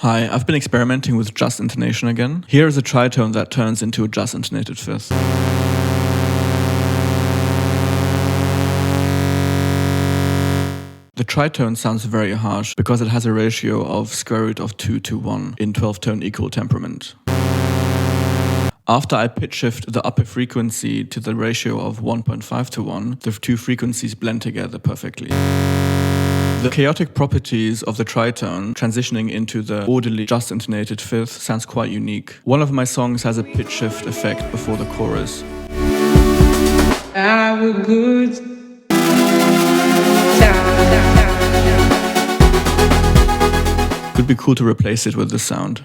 Hi, I've been experimenting with just intonation again. Here is a tritone that turns into a just intonated fifth. The tritone sounds very harsh because it has a ratio of square root of 2 to 1 in 12-tone equal temperament. After I pitch shift the upper frequency to the ratio of 1.5 to 1, the two frequencies blend together perfectly. The chaotic properties of the tritone transitioning into the orderly just intonated fifth sounds quite unique. One of my songs has a pitch shift effect before the chorus. Could be cool to replace it with this sound.